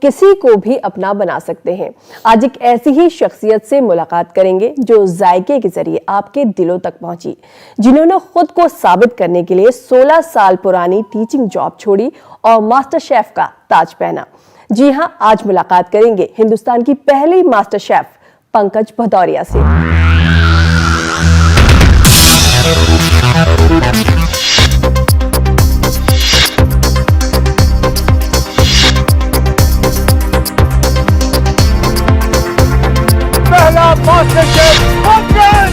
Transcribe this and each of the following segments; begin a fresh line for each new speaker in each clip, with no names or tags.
किसी को भी अपना बना सकते हैं। आज एक ऐसी ही शख्सियत से मुलाकात करेंगे जो जायके के जरिए आपके दिलों तक पहुंची, जिन्होंने खुद को साबित करने के लिए 16 साल पुरानी टीचिंग जॉब छोड़ी और मास्टर शेफ का ताज पहना। जी हां, आज मुलाकात करेंगे हिंदुस्तान की पहली मास्टर शेफ पंकज भदौरिया से।
पहला मास्टर शेफ पंकज।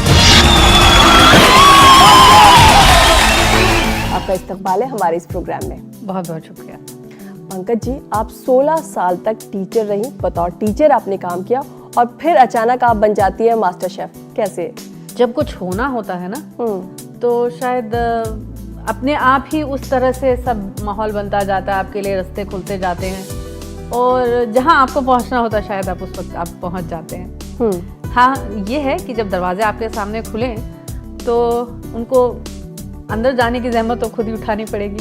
आपका इस्तकबाल है हमारे इस प्रोग्राम में।
बहुत बहुत शुक्रिया।
पंकज जी, आप 16 साल तक टीचर रही, बतौर टीचर आपने काम किया और फिर अचानक आप बन जाती है मास्टर शेफ। कैसे?
जब कुछ होना होता है ना तो शायद अपने आप ही उस तरह से सब माहौल बनता जाता है, आपके लिए रास्ते खुलते जाते हैं और जहां आपको पहुंचना होता है शायद आप उस वक्त आप पहुंच जाते हैं। हाँ, ये है कि जब दरवाजे आपके सामने खुले तो उनको अंदर जाने की ज़हमत तो खुद ही उठानी पड़ेगी।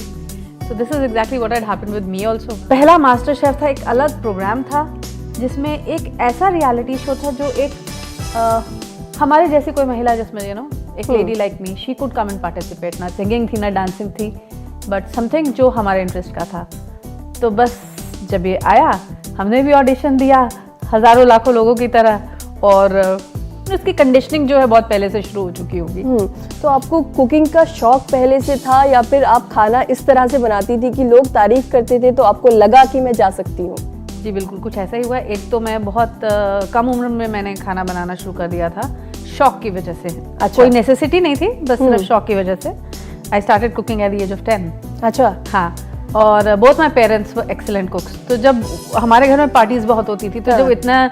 So this is exactly what had happened with me also. पहला मास्टर शेफ था, एक अलग प्रोग्राम था जिसमें एक ऐसा रियलिटी शो था जो एक हमारे जैसी कोई महिला, जिसमें एक lady like me, she could come and participate. ना सिंगिंग थी ना डांसिंग थी, बट समथिंग जो हमारे इंटरेस्ट का था। तो बस जब ये आया हमने भी ऑडिशन दिया हज़ारों लाखों लोगों की तरह, और इसकी कंडीशनिंग जो है बहुत पहले से शुरू हो चुकी होगी।
तो आपको कुकिंग का शौक पहले से था या फिर आप खाना इस तरह से बनाती थी कि लोग तारीफ करते थे तो आपको लगा कि मैं जा सकती हूँ?
जी बिल्कुल, कुछ ऐसा ही हुआ। एक तो मैं बहुत कम उम्र में मैंने खाना बनाना शुरू कर दिया था, शौक की वजह से।
अच्छा।
कोई नेसेसिटी नहीं थी, बस सिर्फ शौक की वजह से। I started cooking at the age of 10।
अच्छा।
हाँ, और both my parents were excellent cooks. तो जब हमारे घर में पार्टीज बहुत होती थी, तो जब इतना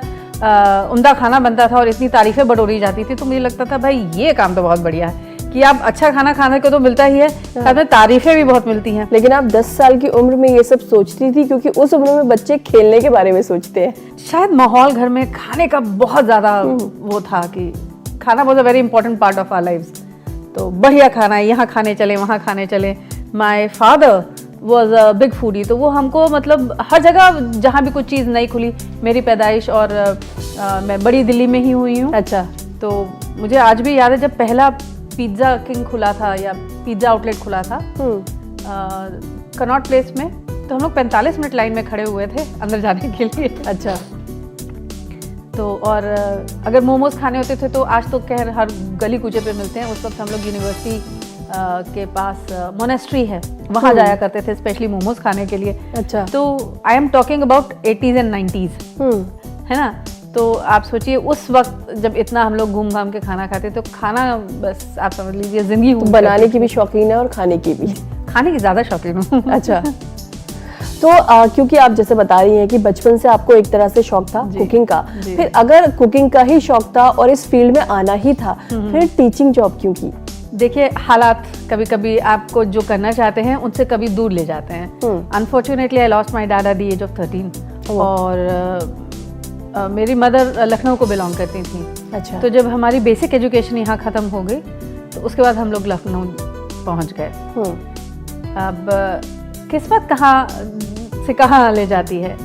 उम्दा खाना बनता था और इतनी तारीफें बटोरी जाती थी, तो मुझे लगता था भाई ये काम तो बहुत बढ़िया है कि आप अच्छा खाना खाने को तो मिलता ही है, साथ में तारीफें भी बहुत मिलती हैं।
लेकिन आप 10 साल की उम्र में ये सब सोचती थी? क्योंकि उस उम्र में बच्चे खेलने के बारे में सोचते हैं।
शायद माहौल घर में खाने का बहुत ज़्यादा वो था कि खाना was a very important part of our lifes. तो बढ़िया खाना है, यहाँ खाने चले वहाँ खाने चले। My father was a big foodie, तो वो हमको मतलब हर जगह जहाँ भी कुछ चीज़ नई खुली, मेरी पैदाइश और मैं बड़ी दिल्ली में ही हुई हूँ।
अच्छा।
तो मुझे आज भी याद है जब पहला पिज़्ज़ा किंग खुला था या पिज़्ज़ा आउटलेट खुला था कनॉट प्लेस में, तो हम लोग 45 मिनट लाइन में खड़े हुए थे अंदर जाने के लिए।
अच्छा।
तो और अगर मोमोज खाने होते थे तो आज तो खैर हर गली कूचे पे मिलते हैं। उस वक्त हम लोग यूनिवर्सिटी के पास मोनेस्ट्री है, वहाँ जाया करते थे स्पेशली मोमोज खाने के लिए।
अच्छा।
तो I am talking about 80s and 90s, है ना। तो आप सोचिए उस वक्त जब इतना हम लोग घूम घाम के खाना खाते, तो खाना बस आप समझ लीजिए जिंदगी।
तो बनाने की भी शौकीन है और खाने की भी?
खाने की ज़्यादा शौकीन हूँ।
अच्छा। तो क्योंकि आप जैसे बता रही हैं कि बचपन से आपको एक तरह से शौक था कुकिंग का, फिर अगर कुकिंग का ही शौक था और इस फील्ड में आना ही था, फिर टीचिंग जॉब क्यों की?
देखिए, हालात कभी कभी आपको जो करना चाहते हैं उनसे कभी दूर ले जाते हैं। Unfortunately I lost my dad at the age of 13 और मेरी मदर लखनऊ को बिलोंग करती थी।
अच्छा।
तो जब हमारी बेसिक एजुकेशन यहाँ ख़त्म हो गई तो उसके बाद हम लोग लखनऊ पहुँच गए। अब किस्मत कहाँ से कहाँ ले जाती है।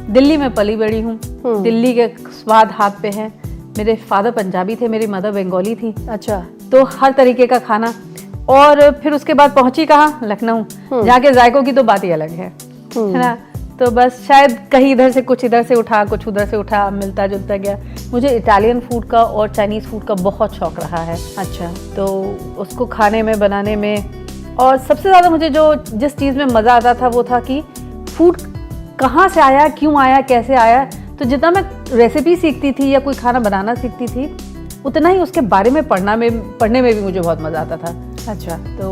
दिल्ली में पली बड़ी हूँ, दिल्ली के स्वाद हाथ पे है। मेरे फादर पंजाबी थे, मेरी मदर बंगाली थी।
अच्छा।
तो हर तरीके का खाना, और फिर उसके बाद पहुंची कहाँ, लखनऊ, जहाँ के जायकों की तो बात ही अलग है ना। तो बस शायद कहीं इधर से कुछ इधर से उठा, कुछ उधर से उठा, मिलता जुलता गया। मुझे इटालियन फूड का और चाइनीज़ फूड का बहुत शौक रहा है।
अच्छा।
तो उसको खाने में, बनाने में, और सबसे ज़्यादा मुझे जो जिस चीज़ में मज़ा आता था वो था कि फूड कहाँ से आया, क्यों आया, कैसे आया। तो जितना मैं रेसिपी सीखती थी या कोई खाना बनाना सीखती थी, उतना ही उसके बारे में पढ़ने में भी मुझे बहुत मज़ा आता था।
अच्छा।
तो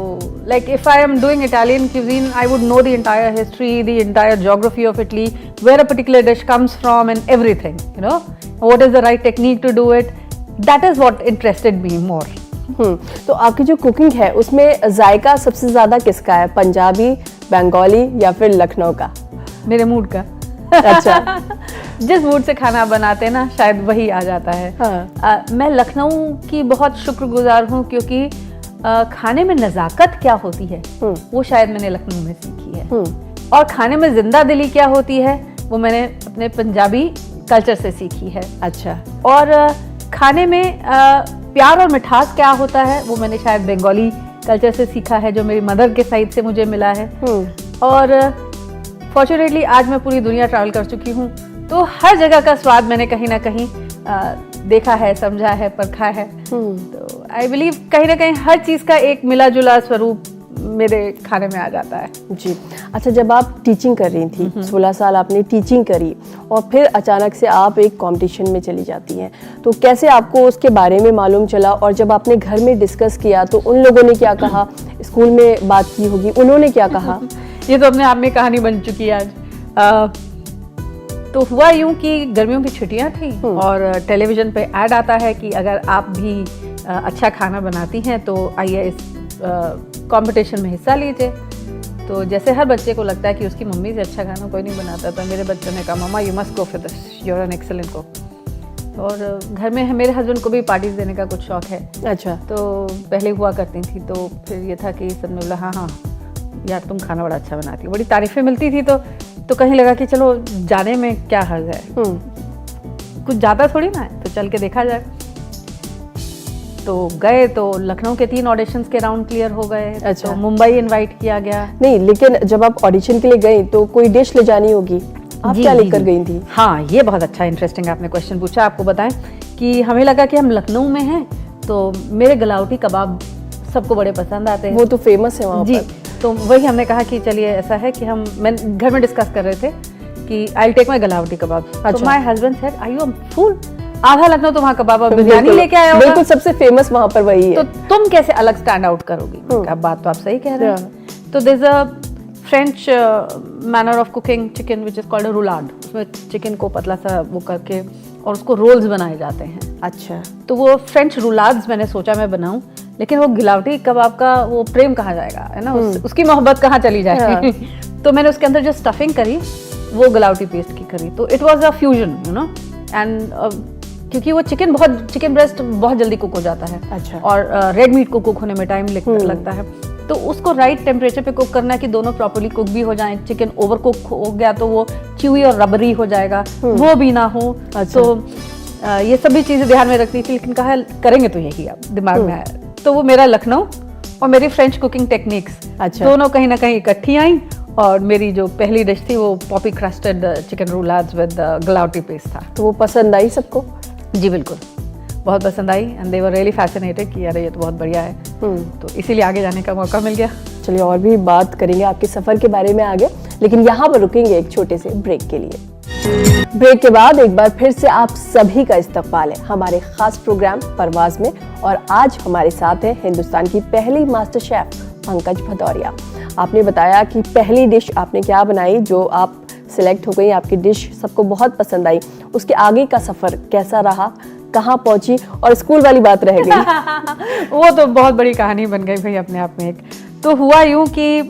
like if I am doing Italian cuisine, I would know the entire history, the entire geography of Italy, where a particular dish comes from and everything, you know, what is the right technique to do it. That is what interested me more.
तो आपकी जो cooking है उसमें जायका सबसे ज्यादा किसका है, पंजाबी, बंगाली या फिर लखनऊ का?
मेरे मूड का।
अच्छा।
जिस मूड से खाना बनाते हैं ना, शायद वही आ जाता है।
हाँ।
मैं लखनऊ की बहुत शुक्रगुजार हूँ क्योंकि खाने में नज़ाकत क्या होती है वो शायद मैंने लखनऊ में सीखी है। और खाने में जिंदा दिली क्या होती है वो मैंने अपने पंजाबी कल्चर से सीखी है।
अच्छा।
और खाने में प्यार और मिठास क्या होता है वो मैंने शायद बंगाली कल्चर से सीखा है, जो मेरी मदर के साइड से मुझे मिला है। और फॉर्चुनेटली आज मैं पूरी दुनिया ट्रैवल कर चुकी हूँ, तो हर जगह का स्वाद मैंने कहीं ना कहीं देखा है, समझा है, परखा है। तो आई बिलीव कहीं ना कहीं हर चीज़ का एक मिला जुला स्वरूप मेरे खाने में आ जाता है।
जी। अच्छा, जब आप टीचिंग कर रही थी, 16 साल आपने टीचिंग करी और फिर अचानक से आप एक कंपटीशन में चली जाती हैं, तो कैसे आपको उसके बारे में मालूम चला? और जब आपने घर में डिस्कस किया तो उन लोगों ने क्या कहा? स्कूल में बात की होगी, उन्होंने क्या कहा?
ये तो अपने आप में कहानी बन चुकी है आज। तो हुआ यूं कि गर्मियों की छुट्टियां थी और टेलीविज़न पे ऐड आता है कि अगर आप भी अच्छा खाना बनाती हैं तो आइए इस कंपटीशन में हिस्सा लीजिए। तो जैसे हर बच्चे को लगता है कि उसकी मम्मी से अच्छा खाना कोई नहीं बनाता, तो मेरे बच्चों ने कहा मम्मा you must go for this, you are an excellent cook. और घर में मेरे हस्बैंड को भी पार्टीज देने का कुछ शौक है।
अच्छा।
तो पहले हुआ करती थी, तो फिर ये था कि सब ने बोला हाँ हाँ यार तुम खाना बड़ा अच्छा बनाती हो, बड़ी तारीफें मिलती थी। तो कहीं लगा कि चलो जाने में क्या हर्ज है, कुछ ज़्यादा थोड़ी ना है, तो चल के देखा जाए। तो गए, तो लखनऊ के 3 ऑडिशंस के राउंड क्लियर हो गए।
अच्छा।
तो मुंबई इनवाइट किया गया।
नहीं, लेकिन जब आप ऑडिशन के लिए गई तो कोई डिश ले जानी होगी, आप क्या लेकर गई थी?
हाँ, ये बहुत अच्छा इंटरेस्टिंग आपने क्वेश्चन पूछा। आपको बताएं कि हमें लगा कि हम लखनऊ में हैं, तो मेरे गलावटी कबाब सबको बड़े पसंद आते हैं,
वो तो फेमस है वहाँ
जी।
पर।
तो वही हमने कहा कि चलिए ऐसा है कि मैं घर में डिस्कस कर रहे थे कि I take my galouti kebab. तो my husband said are you fool, आधा लखनऊ तो वहाँ कबाब और बिरयानी लेके आया होगा,
बिल्कुल सबसे फेमस वहाँ पर वही है,
तो तुम कैसे अलग स्टैंड आउट करोगी? अब बात तो आप सही कह रहे हैं। तो there is a French manner of cooking chicken which is called a roulade. उसमें चिकन को पतला सा वो करके और उसको रोल्स बनाए जाते हैं।
अच्छा।
तो वो फ्रेंच रूलाड्स मैंने सोचा मैं बनाऊं, लेकिन वो गिलावटी कबाब का वो प्रेम कहाँ जाएगा, है ना, उसकी मोहब्बत कहाँ चली जाएगी। तो मैंने उसके अंदर जो स्टफिंग करी वो गलावटी पेस्ट की करी, तो it was a fusion, you know. And क्योंकि वो चिकन ब्रेस्ट बहुत जल्दी कुक हो जाता है।
अच्छा।
और रेड मीट को कुक होने में टाइम लगता है, तो उसको राइट टेम्परेचर पे कुक करना है कि दोनों प्रॉपर्ली कुक भी हो जाएं। चिकन ओवर कुक हो गया तो वो च्यूई और रबरी हो जाएगा, वो भी ना हो।
अच्छा।
तो ये सभी चीज़ें ध्यान में रखनी थी, लेकिन कहा करेंगे तो यही अब दिमाग में आया। तो वो मेरा लखनऊ और मेरी फ्रेंच कुकिंग टेक्निक्स दोनों कहीं ना कहीं इकट्ठी आई, और मेरी जो पहली डिश थी वो poppy crusted chicken roulades with galouti paste था।
तो वो पसंद आई सबको?
जी बिल्कुल, बहुत पसंद आई and they were really fascinated कि अरे ये तो बहुत बढ़िया है। तो इसीलिए आगे जाने का मौका मिल गया।
चलिए और भी बात करेंगे आपके सफ़र के बारे में आगे, लेकिन यहाँ पर रुकेंगे एक छोटे से ब्रेक के लिए। ब्रेक के बाद एक बार फिर से आप सभी का इस्तकबाल है हमारे खास प्रोग्राम परवाज में, और आज हमारे साथ है हिंदुस्तान की पहली मास्टर शेफ पंकज भदौरिया। आपने बताया कि पहली डिश आपने क्या बनाई, जो आप सिलेक्ट हो गई, आपकी डिश सबको बहुत पसंद आई। उसके आगे का सफ़र कैसा रहा, कहाँ पहुंची, और स्कूल वाली बात रह गई।
वो तो बहुत बड़ी कहानी बन गई भाई अपने आप में। एक तो हुआ यूं कि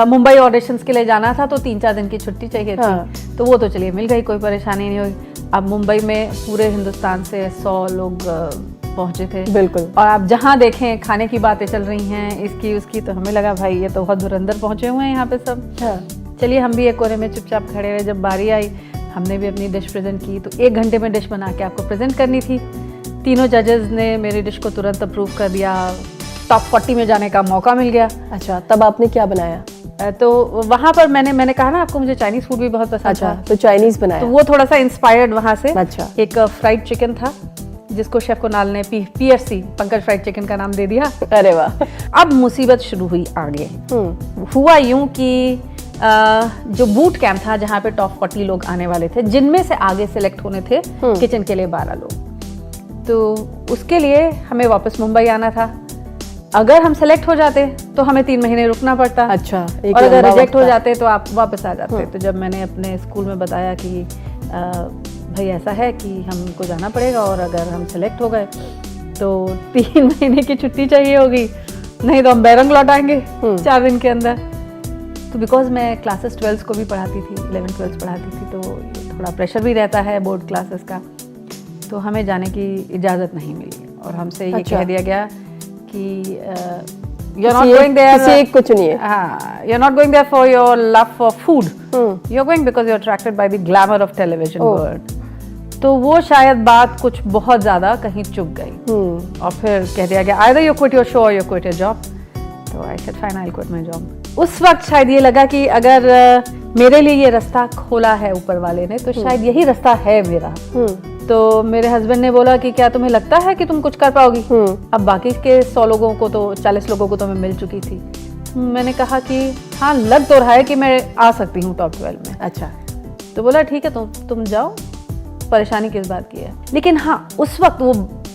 मुंबई ऑडिशंस के लिए जाना था, तो 3-4 दिन की छुट्टी चाहिए थी। तो वो तो चलिए मिल गई, कोई परेशानी नहीं हुई। अब मुंबई में पूरे हिंदुस्तान से 100 लोग पहुंचे थे।
बिल्कुल।
और आप जहाँ देखें खाने की बातें चल रही हैं, इसकी उसकी, तो हमें लगा भाई ये तो बहुत धुरंधर पहुंचे हुए हैं यहाँ पे सब। चलिए हम भी एक कोने में चुपचाप खड़े रहे। जब बारी आई हमने भी अपनी डिश प्रेजेंट की, तो 1 घंटे में डिश बना के आपको प्रेजेंट करनी थी। तीनों जजेस ने मेरी डिश को तुरंत अप्रूव कर दिया, टॉप 40 में जाने का मौका मिल गया।
अच्छा, तब आपने क्या बनाया?
तो वहाँ पर मैंने कहा ना आपको मुझे चाइनीज फूड भी बहुत पसंद था।
तो चाइनीज बनाया।
तो वो थोड़ा सा इंस्पायर्ड वहाँ से।
अच्छा।
एक फ्राइड चिकन था जिसको शेफ कुणाल ने PFC पंकज फ्राइड चिकन का नाम दे दिया।
अरे वाह।
अब मुसीबत शुरू हुई आगे। हुआ यूं कि जो बूट कैंप था जहाँ पे टॉप 40 लोग आने वाले थे, जिनमें से आगे सिलेक्ट होने थे किचन के लिए 12 लोग, तो उसके लिए हमें वापस मुंबई आना था। अगर हम सेलेक्ट हो जाते तो हमें 3 महीने रुकना पड़ता।
अच्छा।
और अगर रिजेक्ट हो जाते तो आप वापस आ जाते। तो जब मैंने अपने स्कूल में बताया कि भाई ऐसा है कि हमको जाना पड़ेगा, और अगर हम सेलेक्ट हो गए तो 3 महीने की छुट्टी चाहिए होगी, नहीं तो हम बैरंग लौट आएंगे 4 दिन के अंदर। तो बिकॉज मैं क्लासेस 12 को भी पढ़ाती थी, 11-12 पढ़ाती थी, तो थोड़ा प्रेशर भी रहता है बोर्ड क्लासेस का, तो हमें जाने की इजाज़त नहीं मिली। और हमसे ये कह दिया गया कि you're not going there
किसी एक को चुनिए।
you're not going there for your love for food, you're going because you're attracted by the glamour of television world। तो वो शायद बात कुछ बहुत ज्यादा कहीं चुप गई और फिर कह दिया गया either you quit your show or you quit your job। तो I said fine, I'll quit my job। उस वक्त शायद ये लगा कि अगर मेरे लिए ये रास्ता खोला है ऊपर वाले ने तो शायद यही रास्ता है मेरा। तो मेरे हस्बैंड ने बोला कि क्या तुम्हें लगता है कि तुम कुछ कर पाओगी? अब बाकी के 100 लोगों को तो 40 लोगों को तो मैं मिल चुकी थी। मैंने कहा कि हाँ लग तो रहा है कि मैं आ सकती हूँ टॉप 12 में।
अच्छा।
तो बोला ठीक है तुम जाओ, परेशानी किस बात की है। लेकिन हाँ उस वक्त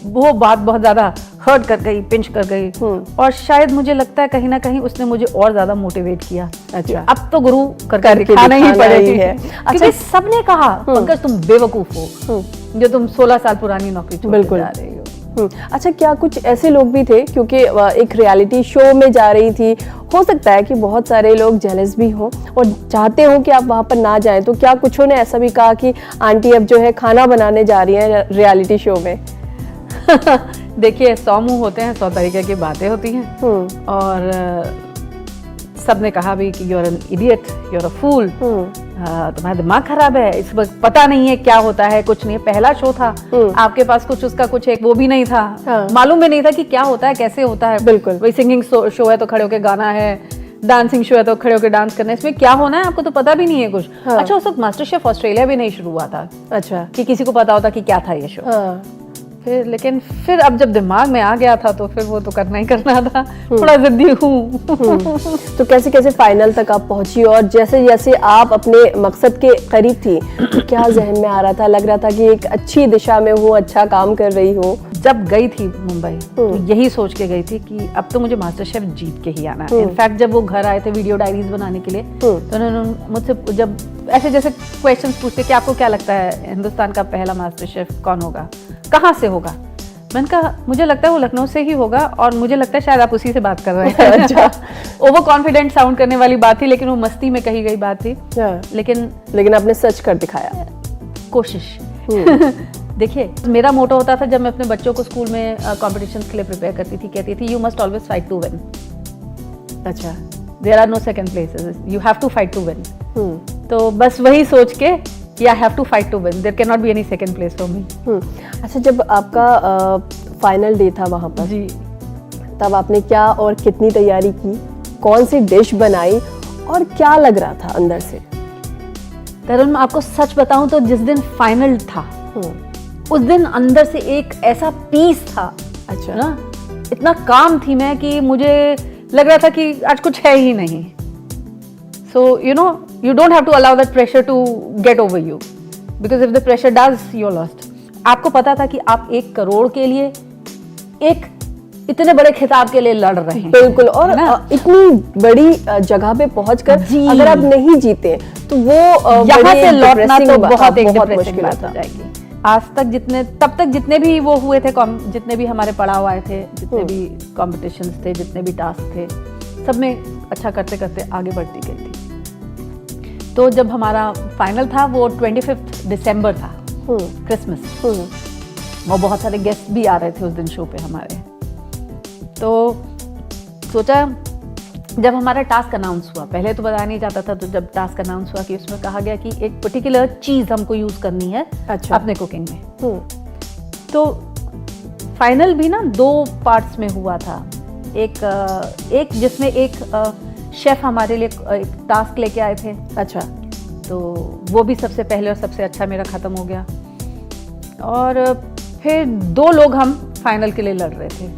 वो बात बहुत ज्यादा हर्ट कर गई, पिंच कर गई और शायद मुझे लगता है कहीं ना कहीं उसने मुझे और ज्यादा मोटिवेट किया।
अच्छा।
अब तो गुरु करके दिखाना ही पड़ेगा। क्योंकि सबने कहा पंकज तुम बेवकूफ हो जो तुम 16 साल पुरानी नौकरी छोड़ के जा रही हो।
अच्छा, क्या कुछ ऐसे लोग भी थे, क्योंकि एक रियलिटी शो में जा रही थी, हो सकता है कि बहुत सारे लोग जेलस भी हों और चाहते हो कि आप वहाँ पर ना जाएं, तो क्या कुछ ने ऐसा भी कहा कि आंटी अब जो है खाना बनाने जा रही हैं रियलिटी शो में?
देखिए 100 मुंह होते हैं, 100 तरीके की बातें होती हैं और सबने कहा भी कि you're an idiot, you're a fool, तुम्हारा दिमाग खराब है, इस वक्त पता नहीं है क्या होता है, कुछ नहीं है, पहला शो था, आपके पास कुछ उसका कुछ एक वो भी नहीं था, मालूम भी नहीं था कि क्या होता है, कैसे होता है।
बिल्कुल।
वही सिंगिंग शो है तो खड़े होके गाना है, डांसिंग शो है तो खड़े होके डांस करना है, इसमें क्या होना है आपको तो पता भी नहीं है कुछ। अच्छा उस वक्त मास्टर शेफ ऑस्ट्रेलिया भी नहीं शुरू हुआ था।
अच्छा।
कि किसी को पता होता कि क्या था ये शो। लेकिन फिर अब जब दिमाग में आ गया था तो फिर वो तो करना ही करना था। थोड़ा जिद्दी हूँ।
तो कैसे कैसे फाइनल तक आप पहुंची और जैसे जैसे आप अपने मकसद के करीब थी तो क्या जहन में आ रहा था? लग रहा था कि एक अच्छी दिशा में हूँ, अच्छा काम कर रही हूँ?
जब गई थी मुंबई तो यही सोच के गई थी कि अब तो मुझे मास्टर शेफ जीत के ही आना है। इनफैक्ट जब वो घर आए थे वीडियो डायरीज बनाने के लिए तो उन्होंने मुझसे जब ऐसे जैसे क्वेश्चंस पूछते कि आपको क्या लगता है हिंदुस्तान का पहला मास्टर शेफ कौन होगा, कहाँ से होगा? मैंने कहा मुझे लगता है वो लखनऊ से ही होगा और मुझे लगता है शायद आप उसी से बात कर रहे हैं। अच्छा। ओवर कॉन्फिडेंट साउंड करने वाली बात थी लेकिन वो मस्ती में कही गई बात थी।
लेकिन आपने सच कर दिखाया।
कोशिश। देखिए मेरा मोटो होता था जब मैं अपने बच्चों को स्कूल में कॉम्पिटिशन्स के लिए प्रिपेयर करती थी, कहती थी you must always fight to win. अच्छा। There are no second places, you have to fight to win. तो बस वही सोच के I have to fight to win. There cannot be any second place for me.
अच्छा, जब आपका final day था वहाँ पर
जी,
तब आपने क्या और कितनी तैयारी की, कौन सी डिश बनाई और क्या लग रहा था अंदर से?
तरुण मैं आपको सच बताऊं तो जिस दिन फाइनल था उस दिन अंदर से एक ऐसा पीस था।
अच्छा
ना, इतना काम थी मैं कि मुझे लग रहा था कि आज कुछ है ही नहीं। So you don't have to allow that pressure to get over you because if the pressure does, you're lost. आपको पता था कि आप 1 करोड़ के लिए एक इतने बड़े खिताब के लिए लड़ रहे हैं।
बिल्कुल। और इतनी बड़ी जगह पे पहुंचकर अगर आप नहीं जीते तो वो
यहाँ से लौटना तो बहुत डिप्रेसिंग बात हो जाएगी। आज तक तब तक जितने भी वो हुए थे, जितने भी हमारे पड़ाव आए थे, जितने भी कॉम्पिटिशन्स थे, जितने भी टास्क थे, सब में अच्छा करते करते आगे बढ़ती गई थी। तो जब हमारा फाइनल था वो 25 दिसंबर था, क्रिसमस। वो बहुत सारे गेस्ट भी आ रहे थे उस दिन शो पे हमारे। तो सोचा जब हमारा टास्क अनाउंस हुआ, पहले तो बताया नहीं जाता था, तो जब टास्क अनाउंस हुआ कि उसमें कहा गया कि एक पर्टिकुलर चीज़ हमको यूज़ करनी है। अच्छा। अपने कुकिंग में। तो फाइनल भी ना 2 पार्ट्स में हुआ था। एक जिसमें एक शेफ हमारे लिए एक टास्क लेके आए थे। अच्छा। तो वो भी सबसे पहले और सबसे अच्छा मेरा ख़त्म हो गया और फिर 2 लोग हम फाइनल के लिए लड़ रहे थे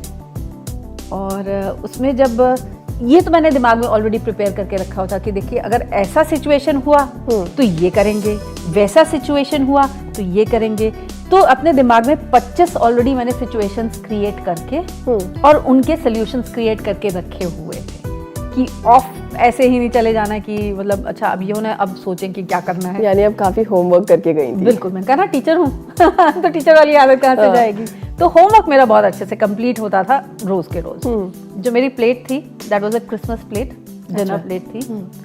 और उसमें जब ये तो मैंने दिमाग में ऑलरेडी प्रिपेयर करके रखा था कि देखिए अगर ऐसा सिचुएशन हुआ तो ये करेंगे, वैसा सिचुएशन हुआ तो ये करेंगे। तो अपने दिमाग में 25 ऑलरेडी मैंने सिचुएशंस क्रिएट करके और उनके सॉल्यूशंस क्रिएट करके रखे हुए थे कि ऑफ ऐसे ही नहीं चले जाना कि मतलब अच्छा अब ये होना है, अब सोचें कि क्या करना है।
यानी अब काफी होमवर्क करके गई थी।
बिल्कुल। मैं कहा ना टीचर हूँ तो टीचर वाली आदत कहाँ से जाएगी। तो होमवर्क मेरा बहुत अच्छे से कंप्लीट होता था रोज के रोज। जो मेरी प्लेट थी that was a Christmas plate, dinner plate थी।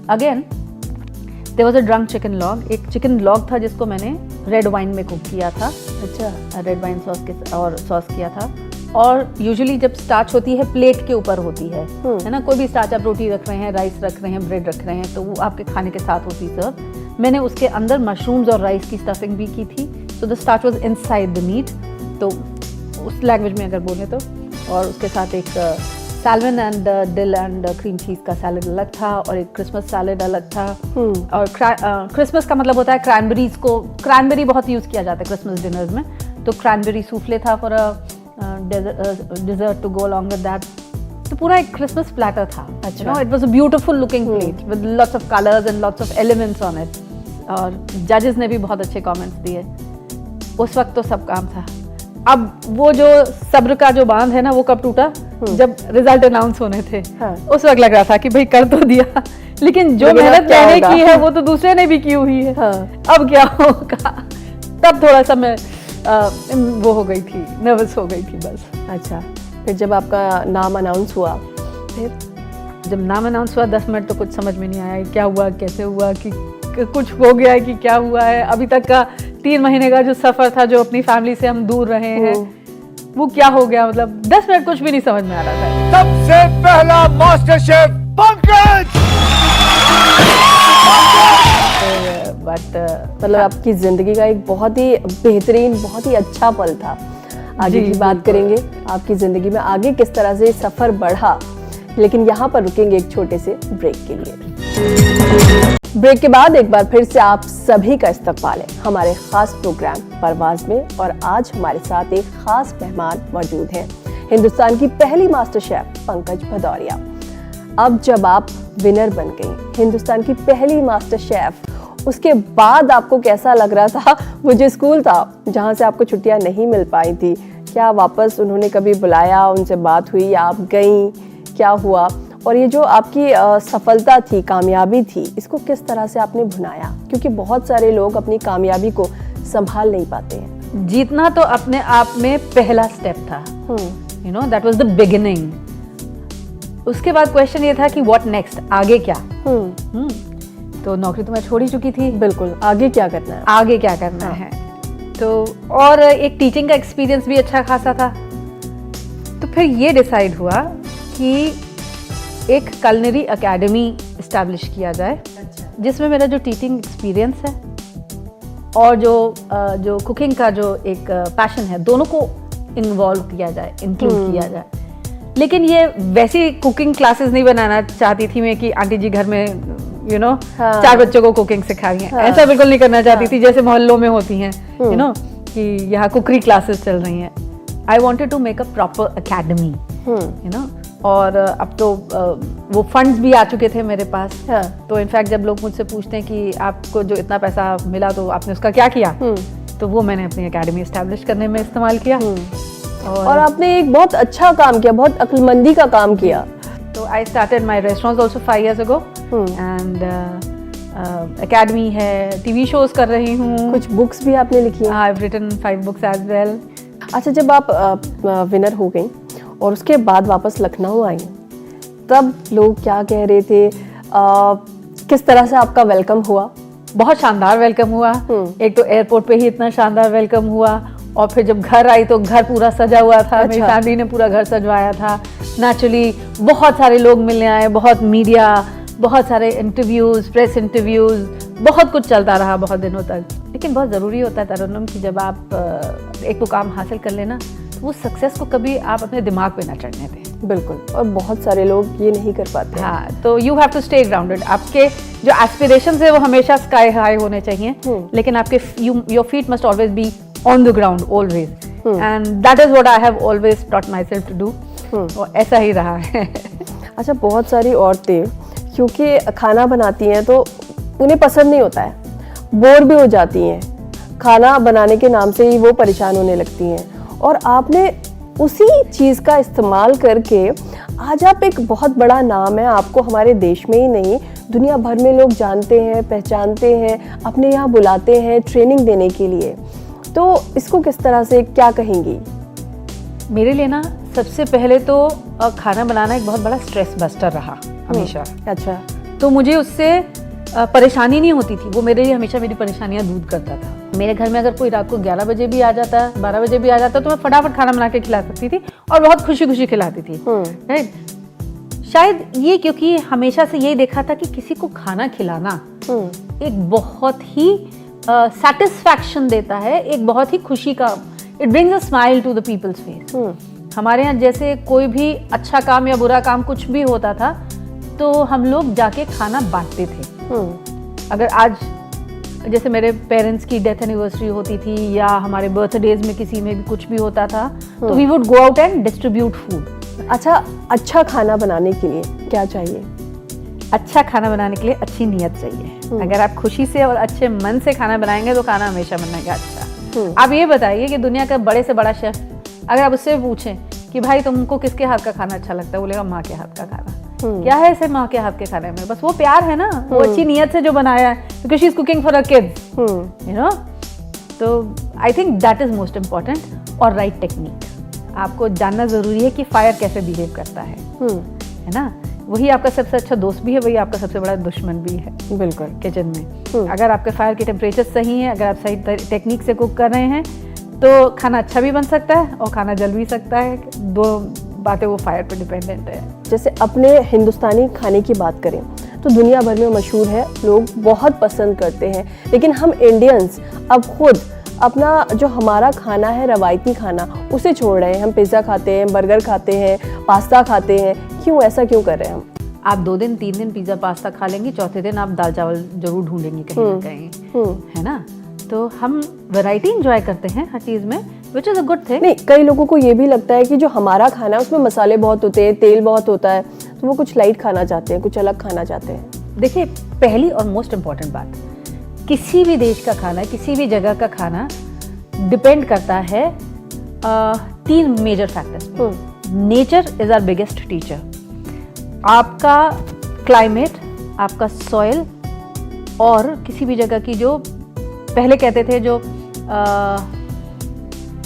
Again there was a drunk chicken log, एक चिकन लॉग था जिसको मैंने रेड वाइन में कुक किया था। अच्छा। रेड वाइन सॉस के और सॉस किया था और यूजुअली जब स्टार्च होती है प्लेट के ऊपर होती है ना, कोई भी स्टार्च आप रोटी रख रहे हैं, राइस रख रहे हैं, ब्रेड रख रहे हैं, तो वो आपके खाने के साथ होती सर्व। मैंने उसके अंदर मशरूम्स और राइस की स्टफिंग भी की थी, so the starch was inside the meat, तो उस लैंग्वेज में अगर बोले तो। और उसके साथ एक salmon and dill and cream cheese का सैलड अलग था, और एक क्रिसमस सैलड अलग था। और क्रिसमस का मतलब होता है क्रैनबेरीज को, क्रैनबेरी बहुत यूज़ किया जाता है क्रिसमस डिनर्स में, तो क्रैनबेरी सूफले था for a dessert to go along with that. तो पूरा एक क्रिसमस प्लेटर था। अच्छा, it was a beautiful looking plate with lots of colours and lots of elements on it. और जजेस ने भी बहुत अच्छे कमेंट्स दिए। उस वक्त तो सब काम था। अब वो जो सब्र का जो बांध है ना, वो कब टूटा, जब रिजल्ट अनाउंस होने थे। उस वक्त लग रहा था कि भाई कर तो दिया, लेकिन जो मेहनत मैंने की है वो तो दूसरे ने भी की हुई है। अब क्या होगा, तब थोड़ा सा मैं वो हो गई थी, नर्वस हो गई थी बस।
अच्छा, फिर जब आपका नाम अनाउंस हुआ, फिर
जब नाम अनाउंस हुआ 10 मिनट तो कुछ समझ में नहीं आया क्या हुआ, कैसे हुआ, कि कुछ हो गया है कि क्या हुआ है। अभी तक का 3 महीने का जो सफ़र था, जो अपनी फैमिली से हम दूर रहे हैं, वो क्या हो गया, मतलब 10 मिनट कुछ भी नहीं समझ में आ रहा था।
सबसे पहला मास्टर शेफ पंकज।
बट
मतलब आपकी जिंदगी का एक बहुत ही बेहतरीन, बहुत ही अच्छा पल था। आगे की बात करेंगे आपकी जिंदगी में आगे किस तरह से सफर बढ़ा, लेकिन यहाँ पर रुकेंगे एक छोटे से ब्रेक के लिए। ब्रेक के बाद एक बार फिर से आप सभी का इस्तकबाल है हमारे खास प्रोग्राम परवाज़ में, और आज हमारे साथ एक खास मेहमान मौजूद हैं, हिंदुस्तान की पहली मास्टर शेफ पंकज भदौरिया। अब जब आप विनर बन गई, हिंदुस्तान की पहली मास्टर शेफ, उसके बाद आपको कैसा लग रहा था? वो जो स्कूल था जहाँ से आपको छुट्टियाँ नहीं मिल पाई थी, क्या वापस उन्होंने कभी बुलाया, उनसे बात हुई, या आप गईं, क्या हुआ? और ये जो आपकी सफलता थी, कामयाबी थी, इसको किस तरह से आपने भुनाया? क्योंकि बहुत सारे लोग अपनी कामयाबी को संभाल नहीं पाते हैं।
जीतना तो अपने आप में पहला स्टेप था, you know, that was the beginning. उसके बाद क्वेश्चन ये था कि व्हाट नेक्स्ट, आगे क्या? तो नौकरी तो मैं छोड़ ही चुकी थी।
बिल्कुल, आगे क्या करना है?
आगे क्या करना है, तो और एक टीचिंग का एक्सपीरियंस भी अच्छा खासा था। तो फिर ये डिसाइड हुआ कि एक कलनरी एकेडमी इस्टेब्लिश किया जाए, जिसमें मेरा जो टीचिंग एक्सपीरियंस है और जो कुकिंग का जो एक पैशन है, दोनों को इन्वॉल्व किया जाए, इंक्लूड किया जाए। लेकिन ये वैसी कुकिंग क्लासेस नहीं बनाना चाहती थी मैं कि आंटी जी घर में यू नो 4 बच्चों को कुकिंग सिखाई है, ऐसा बिल्कुल नहीं करना चाहती थी जैसे मोहल्लों में होती हैं, यू नो, कि यहाँ कुकरी क्लासेस चल रही हैं। I wanted to make a proper academy, you know. और अब तो वो फंड्स भी आ चुके थे मेरे पास। तो इनफैक्ट जब लोग मुझसे पूछते हैं कि आपको जो इतना पैसा मिला तो आपने उसका क्या किया, तो वो मैंने अपनी एकेडमी एस्टैब्लिश करने में इस्तेमाल किया।
और आपने एक बहुत अच्छा काम किया, बहुत अक्लमंदी का काम किया।
तो I started my restaurants also 5 years ago, and academy है, टीवी शोज कर रही हूँ,
कुछ बुक्स भी आपने लिखी हैं।
I have written 5 books as well.
अच्छा, जब आप विनर हो गई और उसके बाद वापस लखनऊ आई, तब लोग क्या कह रहे थे, किस तरह से आपका वेलकम हुआ?
बहुत शानदार वेलकम हुआ। एक तो एयरपोर्ट पे ही इतना शानदार वेलकम हुआ, और फिर जब घर आई तो घर पूरा सजा हुआ था। मेरी फैमिली ने पूरा घर सजवाया था। नेचुरली बहुत सारे लोग मिलने आए, बहुत मीडिया, बहुत सारे इंटरव्यूज़, प्रेस इंटरव्यूज़, बहुत कुछ चलता रहा बहुत दिनों तक। लेकिन बहुत ज़रूरी होता है तरन्नुम कि जब आप एक मुकाम हासिल कर लेना, तो वो सक्सेस को कभी आप अपने दिमाग पे ना चढ़ने दें।
बिल्कुल, और बहुत सारे लोग ये नहीं कर पाते।
हाँ, तो you have to stay grounded. आपके जो एस्पिरेशंस है वो हमेशा स्काई हाई होने चाहिए, लेकिन आपके your feet must always be on the ground always, and that is what I have always taught myself to do. और ऐसा ही रहा है।
अच्छा, बहुत सारी औरतें क्योंकि खाना बनाती हैं तो उन्हें पसंद नहीं होता है, बोर भी हो जाती हैं, खाना बनाने के नाम से ही वो परेशान होने लगती हैं, और आपने उसी चीज़ का इस्तेमाल करके आज आप एक बहुत बड़ा नाम है, आपको हमारे देश में ही नहीं दुनिया भर में लोग जानते हैं, पहचानते हैं, अपने यहाँ बुलाते हैं ट्रेनिंग देने के लिए। तो इसको किस तरह से क्या कहेंगी?
मेरे लिए ना सबसे पहले तो खाना बनाना एक बहुत बड़ा स्ट्रेस बस्टर रहा हमेशा।
अच्छा,
तो मुझे उससे परेशानी नहीं होती थी, वो मेरे लिए हमेशा मेरी परेशानियां दूर करता था। मेरे घर में अगर कोई रात को 11 बजे भी आ जाता, 12 बजे भी आ जाता, तो मैं फटाफट खाना बना के खिला सकती थी, और बहुत खुशी खुशी खिलाती थी, राइट। शायद ये क्योंकि हमेशा से यही देखा था कि किसी को खाना खिलाना एक बहुत ही सेटिस्फैक्शन देता है, एक बहुत ही खुशी का, it brings a smile to the people's face. हमारे यहाँ जैसे कोई भी अच्छा काम या बुरा काम कुछ भी होता था तो हम लोग जाके खाना बांटते थे। अगर आज जैसे मेरे पेरेंट्स की डेथ एनिवर्सरी होती थी या हमारे बर्थडेज में किसी में भी कुछ भी होता था तो we would go out and distribute food.
अच्छा खाना बनाने के लिए क्या चाहिए?
अच्छा खाना बनाने के लिए अच्छी नीयत चाहिए। अगर आप खुशी से और अच्छे मन से खाना बनाएंगे तो खाना हमेशा बनेगा अच्छा। आप ये बताइए कि दुनिया का बड़े से बड़ा शेफ, अगर आप उससे पूछें कि भाई तुमको किसके हाथ का खाना अच्छा लगता है, बोलेगा माँ के हाथ का खाना। क्या है इसे माँ के हाथ के खाने में? बस वो प्यार है ना, वो अच्छी नीयत से जो बनाया है, because she is cooking for a kids, you know. तो I think that is most important. और राइट टेक्निक, आपको जानना जरूरी है कि फायर कैसे बिहेव करता है ना। वही आपका सबसे अच्छा दोस्त भी है, वही आपका सबसे बड़ा दुश्मन भी है।
बिल्कुल।
किचन में अगर आपके फायर के टेम्परेचर सही है, अगर आप सही टेक्निक से कुक कर रहे हैं तो खाना अच्छा भी बन सकता है और खाना जल भी सकता है। दो बातें वो फायर पर डिपेंडेंट है।
जैसे अपने हिंदुस्तानी खाने की बात करें तो दुनिया भर में मशहूर है, लोग बहुत पसंद करते हैं, लेकिन हम इंडियंस अब खुद अपना जो हमारा खाना है, रवायती खाना, उसे छोड़ रहे हैं। हम पिज़्ज़ा खाते हैं, बर्गर खाते हैं, पास्ता खाते हैं। क्यों, ऐसा क्यों कर रहे हैं हम?
आप 2 दिन 3 दिन पिज़्ज़ा पास्ता खा लेंगी, चौथे दिन आप दाल चावल जरूर ढूंढेंगी कहीं ना कहीं, है ना। तो हम वैरायटी एंजॉय करते हैं हर चीज़ में, which is a good thing.
नहीं, कई लोगों को ये भी लगता है कि जो हमारा खाना है उसमें मसाले बहुत होते हैं, तेल बहुत होता है, तो वो कुछ लाइट खाना चाहते हैं, कुछ अलग खाना चाहते हैं।
देखिए, पहली और मोस्ट इम्पॉर्टेंट बात, किसी भी देश का खाना, किसी भी जगह का खाना डिपेंड करता है 3 मेजर फैक्टर्स पे। Nature is our biggest teacher. आपका क्लाइमेट, आपका सॉइल और किसी भी जगह की जो पहले कहते थे जो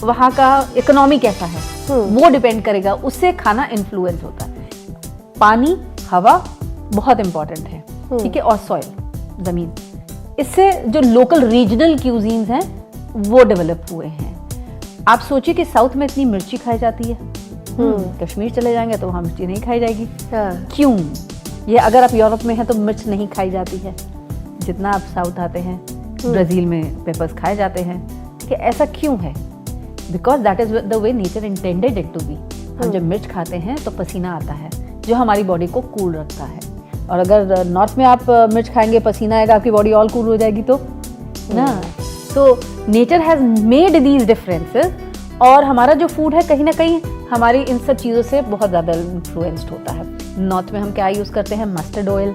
वहाँ का इकोनॉमी कैसा है, वो डिपेंड करेगा, उससे खाना इन्फ्लुएंस होता है। पानी, हवा बहुत इंपॉर्टेंट है, ठीक है, और सॉइल, जमीन। इससे जो लोकल रीजनल क्यूजीन्स हैं वो डेवलप हुए हैं। आप सोचिए कि साउथ में इतनी मिर्ची खाई जाती है, कश्मीर चले जाएंगे तो वहाँ मिर्ची नहीं खाई जाएगी। क्यों? ये अगर आप यूरोप में हैं तो मिर्च नहीं खाई जाती है जितना आप साउथ आते हैं। ब्राज़ील में पेपर्स खाए जाते हैं, कि ऐसा क्यों है? Because that is the way nature intended it to be. हम जब मिर्च खाते हैं तो पसीना आता है जो हमारी बॉडी को कूल रखता है, और अगर नॉर्थ में आप मिर्च खाएंगे, पसीना आएगा, आपकी बॉडी ऑल कूल हो जाएगी तो ना। तो nature has made these differences, और हमारा जो फूड है कहीं ना कहीं हमारी इन सब चीज़ों से बहुत ज़्यादा इन्फ्लुएंस्ड होता है। नॉर्थ में हम क्या यूज़ करते हैं? Mustard oil,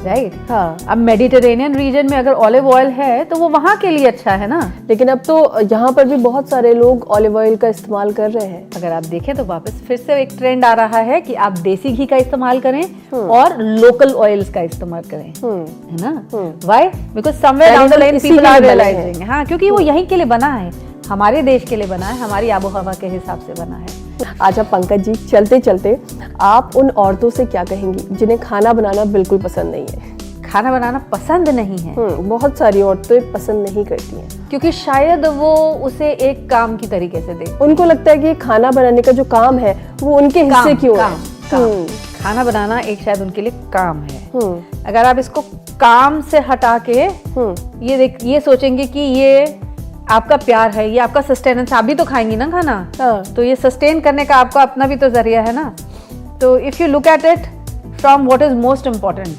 right.
हाँ।
अब मेडिटेरेनियन रीजन में अगर ऑलिव ऑयल है तो वो वहाँ के लिए अच्छा है ना।
लेकिन अब तो यहाँ पर भी बहुत सारे लोग ऑलिव ऑयल का इस्तेमाल कर रहे हैं।
अगर आप देखें तो वापस फिर से एक ट्रेंड आ रहा है कि आप देसी घी का इस्तेमाल करें और लोकल ऑयल्स का इस्तेमाल करें, है ना। Why? Because somewhere down the line people are realising, हाँ, क्योंकि वो यहीं के लिए बना है, हमारे देश के लिए बना है, हमारी आबो हवा के हिसाब से बना है।
अच्छा पंकज जी, चलते चलते आप उन औरतों से क्या कहेंगी जिन्हें खाना बनाना बिल्कुल पसंद नहीं है?
खाना बनाना पसंद नहीं है,
बहुत सारी औरतें पसंद नहीं करती हैं,
क्योंकि शायद वो उसे एक काम की तरीके से देखती हैं।
उनको लगता है कि खाना बनाने का जो काम है वो उनके हिस्से क्यों है।
खाना बनाना एक शायद उनके लिए काम है। अगर आप इसको काम से हटा के ये सोचेंगे कि ये आपका प्यार है, ये आपका सस्टेनेंस, आप भी तो खाएंगी ना खाना, तो ये सस्टेन करने का आपका अपना भी तो जरिया है ना। तो if you look at it from what is most important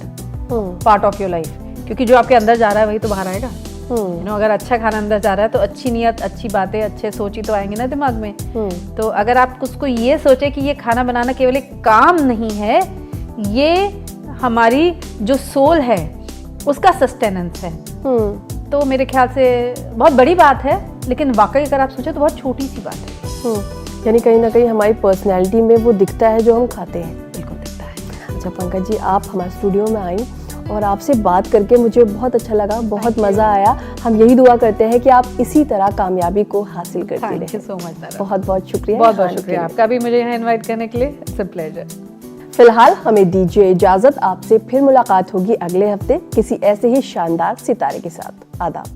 part of your life, क्योंकि जो आपके अंदर जा रहा है वही तो बाहर आएगा। यू नो, अगर अच्छा खाना अंदर जा रहा है तो अच्छी नीयत, अच्छी बातें, अच्छे सोच ही तो आएंगे ना दिमाग में। तो अगर आप उसको ये सोचे कि ये खाना बनाना केवल एक काम नहीं है, ये हमारी जो सोल है उसका सस्टेनेंस है, तो मेरे ख्याल से बहुत बड़ी बात है। लेकिन वाकई अगर आप सोचे तो बहुत छोटी सी बात है।
यानी कहीं ना कहीं हमारी पर्सनैलिटी में वो दिखता है जो हम खाते हैं।
बिल्कुल दिखता है।
अच्छा पंकज जी, आप हमारे स्टूडियो में आई और आपसे बात करके मुझे बहुत अच्छा लगा, बहुत मज़ा आया। हम यही दुआ करते हैं कि आप इसी तरह कामयाबी को हासिल करते रहें।
Thank you so much.
बहुत बहुत शुक्रिया।
बहुत बहुत शुक्रिया आपका भी मुझे यहाँ इन्वाइट करने के लिए। It's a pleasure.
फिलहाल हमें दीजिए इजाजत, आपसे फिर मुलाकात होगी अगले हफ्ते किसी ऐसे ही शानदार सितारे के साथ। आदाब।